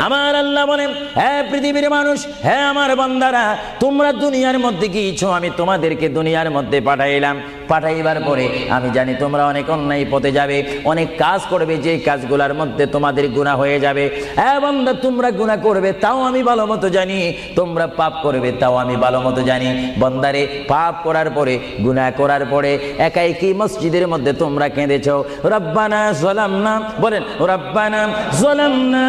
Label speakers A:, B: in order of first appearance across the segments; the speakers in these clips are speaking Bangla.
A: আমার আল্লাহ বলেন, হে পৃথিবীর মানুষ, হে আমার বান্দারা, তোমরা দুনিয়ার মধ্যে গিয়েছো, আমি তোমাদেরকে দুনিয়ার মধ্যে পাঠাইলাম। পাঠাইবার পরে আমি জানি তোমরা অনেক অন্যায় পথে যাবে, অনেক কাজ করবে, যে কাজগুলোর মধ্যে তোমাদের গুনাহ হয়ে যাবে। হে বান্দা, তোমরা গুনাহ করবে তাও আমি ভালো মতো জানি, তোমরা পাপ করবে তাও আমি ভালো মতো জানি। বান্দারে, পাপ করার পরে, গুনাহ করার পরে একাই কি মসজিদের মধ্যে তোমরা কেঁদেছো, রব্বানা যালামনা, বলেন রব্বানা যালামনা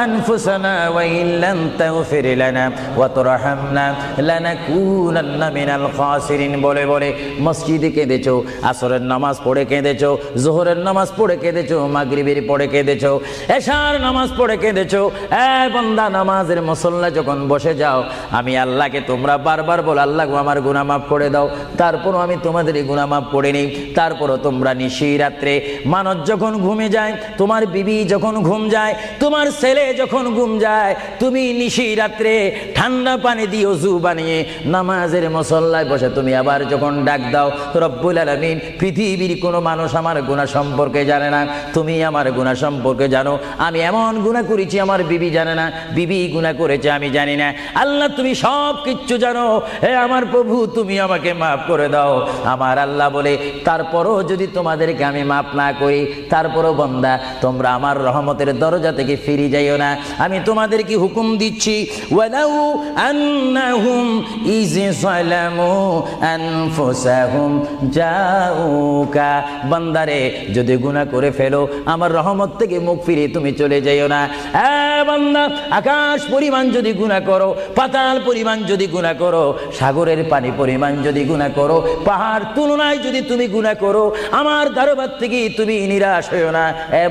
A: আনফুসানা ওয়া ইল্লাম তাগফির লানা ওয়া তারহামনা লানাকুনান্না মিনাল খাসিরিন বলে বলে মসজিদে কেঁদেছো, আসরের নামাজ পড়ে কেঁদেছো, যোহরের নামাজ পড়ে কেঁদেছো, মাগরিবের পড়ে কেঁদেছো, এশার নামাজ পড়ে কেঁদেছো। এ বান্দা, নামাজের মুসল্লা যখন বসে যাও, আমি আল্লাহকে তোমরা বারবার বল, আল্লাহ আমার গুনাহ মাফ করে দাও। তারপরও আমি তোমাদের গুনাহ মাফ করে নিই। তারপরও তোমরা নিশি রাত্রে, মানুষ যখন ঘুমে যায়, তোমার বিবি যখন ঘুম যায়, তোমার ছেলে যখন ঘুম যায়, তুমি নিশি রাত্রে ঠান্ডা পানি দিয়ে ওযু বানিয়ে নামাজের মুসল্লায় বসে তুমি আবার যখন ডাক দাও, রব্বুল আলামিন, পৃথিবীর কোনো মানুষ আমার গুনাহ সম্পর্কে জানে না, তুমি আমার গুনাহ সম্পর্কে জানো। আমি এমন গুনাহ করেছি আমার বিবি জানে না, বিবি গুনাহ করেছে আমি জানি না। আল্লাহ, তুমি সব কিচ্ছু জানো। হে আমার প্রভু, তুমি আমাকে মাফ করে দাও। আমার আল্লাহ বলে, তারপরও যদি তোমাদেরকে আমি মাফ না করি, তারপরও বান্দা, তোমরা আমার রহমতের দরজা থেকে ফিরে যাইও না। আমি তোমাদেরকে হুকুম দিচ্ছি, ওয়ালাউ আন্নাহুম ইয যালামু আনফুসাহুম জাউকা, বান্দারে, যদি গুনাহ করে ফেলো, আমার রহমত থেকে মুখ ফিরে তুমি চলে যাইও না। বান্দা, আকাশ পরিমাণ যদি গুনাহ করো, পাতাল পরিমাণ যদি গুনাহ করো, সাগরের পানি পরিমাণ যদি গুনাহ করো, পাহাড় তুলনায় যদি তুমি গুনাহ করো, আমার দরবার থেকে তুমি নিরাশ হইও না।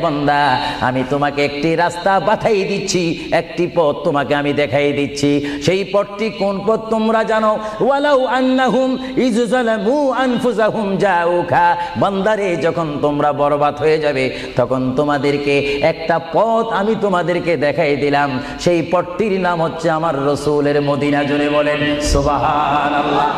A: বান্দা, আমি তোমাকে একটি রাস্তা বাতাই দিচ্ছি, একটি পথ তোমাকে আমি দেখাই দিচ্ছি। সেই পথটি কোন পথ তোমরা জানো? ওয়ালাউ আন্নাহুম ইয যালামু আনফুসাহুম জাউকা, বান্দারে, যখন তোমরা বরবাদ হয়ে যাবে, তখন তোমাদেরকে একটা পথ আমি তোমাদেরকে দেখাই দিলাম। সেই পথটির নাম হচ্ছে আমার রাসূলের মদিনা। জোরে বলেন সুবহানাল্লাহ।